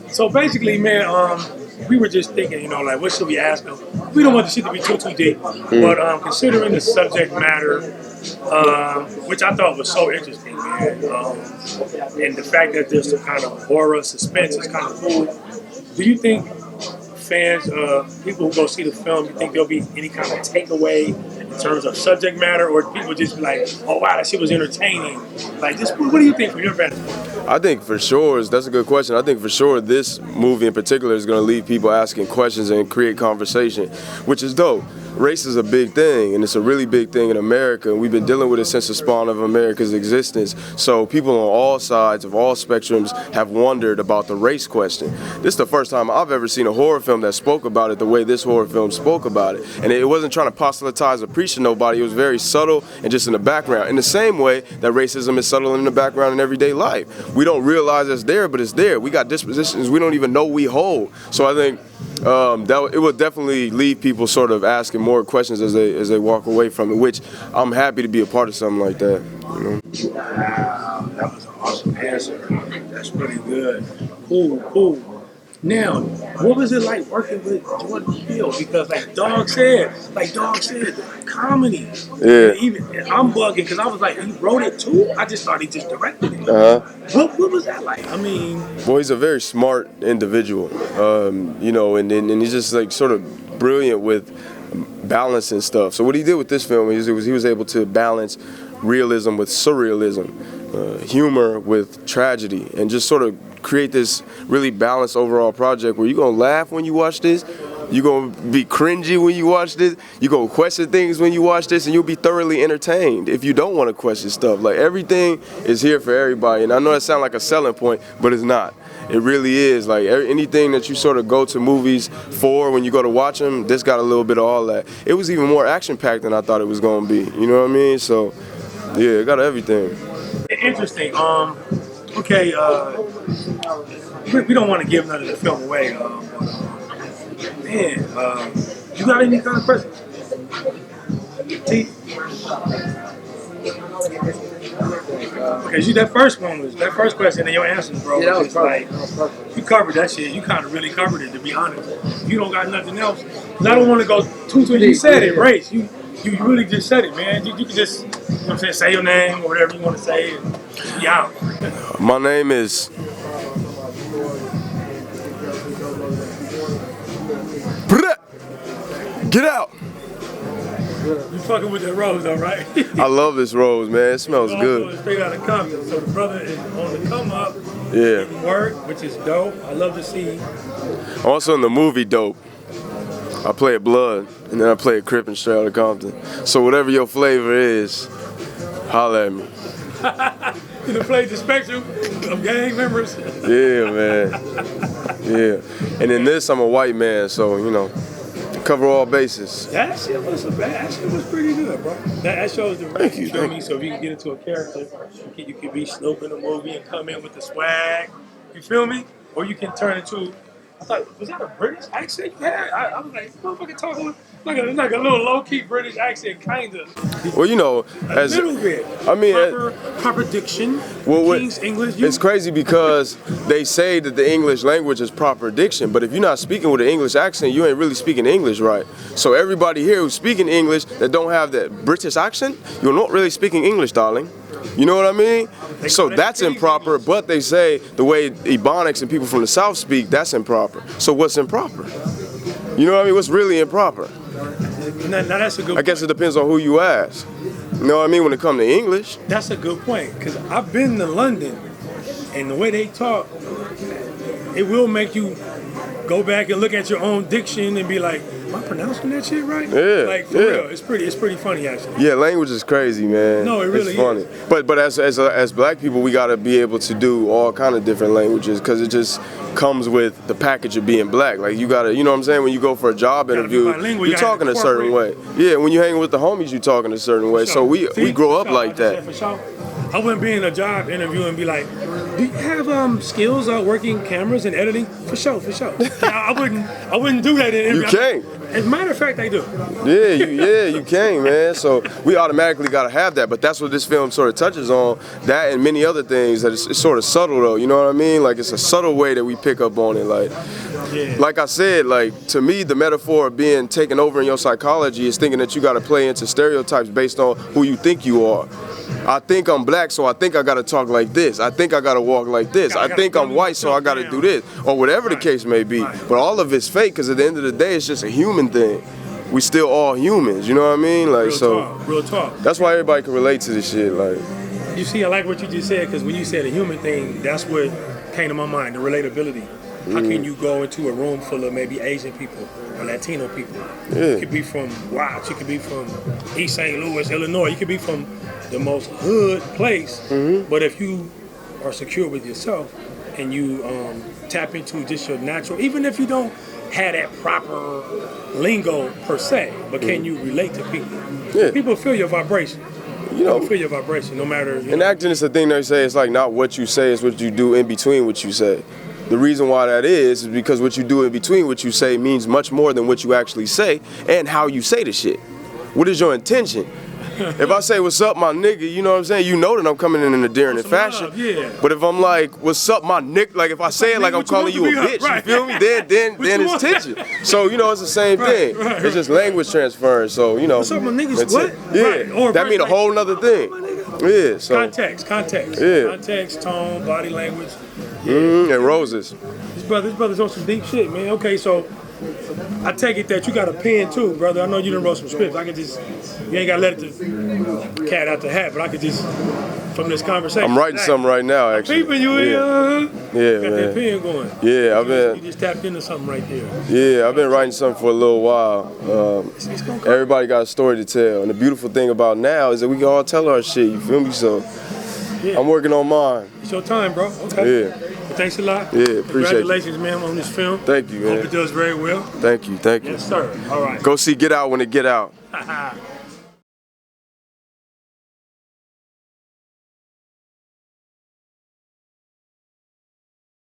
So basically, man, we were just thinking, you know, like, what should we ask them? We don't want the shit to be too deep, but considering the subject matter, which I thought was so interesting, man, and the fact that there's some kind of horror suspense is kind of cool. Do you think fans, people who go see the film, you think there'll be any kind of takeaway in terms of subject matter, or people just be like, oh wow, that shit was entertaining? Like, just what do you think from your vantage point? I think for sure, that's a good question. I think for sure this movie in particular is going to leave people asking questions and create conversation, which is dope. Race is a big thing, and it's a really big thing in America, and we've been dealing with it since the spawn of America's existence. So people on all sides of all spectrums have wondered about the race question. This is the first time I've ever seen a horror film that spoke about it the way this horror film spoke about it. And it wasn't trying to proselytize or preach to nobody. It was very subtle and just in the background. In the same way that racism is subtle in the background in everyday life. We don't realize it's there, but it's there. We got dispositions we don't even know we hold. So I think it will definitely leave people sort of asking more questions as they walk away from it, which I'm happy to be a part of something like that. You know? Wow, that was an awesome answer. That's pretty good. Cool. Now, what was it like working with Jordan Peele? Because like Dog said, the comedy. Yeah. Even I'm bugging because I was like, he wrote it too? I just thought he just directed it. What was that like? I mean, well, he's a very smart individual, you know, and he's just like sort of brilliant with balance and stuff. So what he did with this film is he was able to balance realism with surrealism, humor with tragedy, and just sort of create this really balanced overall project where you're gonna laugh when you watch this, you're gonna be cringy when you watch this, you're gonna question things when you watch this, and you'll be thoroughly entertained if you don't want to question stuff. Like, everything is here for everybody, and I know that sounds like a selling point, but it's not. It really is. Like, anything that you sort of go to movies for when you go to watch them, this got a little bit of all that. It was even more action-packed than I thought it was gonna be. You know what I mean? So, yeah, it got everything. interesting. Okay, we don't want to give none of the film away. Man, you got any kind of presents? T? Okay, see, that first question and your answers, bro. Yeah, that was like, you covered that shit. You kind of really covered it, to be honest. You don't got nothing else. 'Cause I don't want to go too deep. You said it, race. You really just said it, man. You can just, you know what I'm saying, say your name or whatever you want to say, and be out. My name is... Get out! You fucking with that rose, though, right? I love this rose, man. It smells good. Straight out of Compton. So the brother is on the come up. Yeah. Getting work, which is dope. I love to see. Also in the movie Dope, I play a Blood, and then I play a Crip in Straight Outta Compton. So whatever your flavor is, holla at me. You done played the spectrum of gang members. Yeah, man. Yeah. And in this, I'm a white man, so, you know, cover all bases. That shit was pretty good, bro. That shows the range, you feel me? So if you can get into a character, you can be Snoop in the movie and come in with the swag, you feel me? Or you can turn into, I thought, was that a British accent you had? I was like, motherfucker talking like a little low-key British accent, kind of. Well, you know, a little bit. I mean, proper diction, King's English. It's crazy because they say that the English language is proper diction, but if you're not speaking with an English accent, you ain't really speaking English right. So everybody here who's speaking English that don't have that British accent, you're not really speaking English, darling. You know what I mean? So that's improper, but they say the way Ebonics and people from the South speak, that's improper. So what's improper? You know what I mean? What's really improper? Now that's a good point. I guess it depends on who you ask. You know what I mean? When it comes to English. That's a good point, because I've been to London, and the way they talk, it will make you go back and look at your own diction and be like, am I pronouncing that shit right? Yeah. Like, for real, it's pretty funny, actually. Yeah, language is crazy, man. No, it really is. Funny. But as black people, we gotta be able to do all kind of different languages, because it just comes with the package of being black. Like, you gotta, you know what I'm saying? When you go for a job interview, you're talking a certain way. Yeah, when you're hanging with the homies, you're talking a certain way. So we grow up like that. For sure. I wouldn't be in a job interview and be like, do you have skills working cameras and editing? For sure. I wouldn't do that in interview. You can't. As a matter of fact, they do. You can, man. So we automatically gotta have that. But that's what this film sort of touches on. That and many other things. That it's sort of subtle, though. You know what I mean? Like it's a subtle way that we pick up on it. Like I said, like to me, the metaphor of being taken over in your psychology is thinking that you gotta play into stereotypes based on who you think you are. I think I'm black, so I think I gotta talk like this. I think I gotta walk like this. I think I'm white, so I gotta do this, or whatever the case may be. But all of it's fake, because at the end of the day, it's just a human thing. We still all humans, you know what I mean? Like, Real talk. That's why everybody can relate to this shit. Like, you see, I like what you just said, because when you said a human thing, that's what came to my mind, the relatability. How can you go into a room full of maybe Asian people or Latino people? You could be from Watts, you could be from East St. Louis, Illinois, you could be from the most hood place, but if you are secure with yourself and you tap into just your natural, even if you don't have that proper lingo per se, but can you relate to people? People feel your vibration. You know, feel your vibration no matter. And acting is the thing they say, it's like not what you say, it's what you do in between what you say. The reason why that is because what you do in between what you say means much more than what you actually say and how you say the shit. What is your intention? If I say, what's up, my nigga, you know what I'm saying? You know that I'm coming in an endearing fashion. Love, But if I'm like, what's up, my nigga? Like, if I say it like I'm calling you a bitch, you feel me? Then it's tension. So, you know, it's the same thing. It's just language transferring. So, you know. What's up, my niggas? What? Yeah. That mean a whole nother thing. Yeah. So. Context. Yeah. Context, tone, body language. And roses. This brother's on some deep shit, man. Okay, so I take it that you got a pen too, brother. I know you done wrote some scripts. I could just, you ain't gotta let the cat out the hat, but I could just, from this conversation. I'm writing something right now, actually. Peeping you in. Got man. that pen going. Yeah, You just tapped into something right there. Yeah, I've been writing something for a little while. Everybody got a story to tell, and the beautiful thing about now is that we can all tell our shit. You feel me? So I'm working on mine. It's your time, bro. Okay. Yeah. Well, thanks a lot. Yeah, appreciate Congratulations, man, on this film. Thank you, man. Hope it does very well. Thank you. Yes, sir. All right. Go see Get Out when it get out.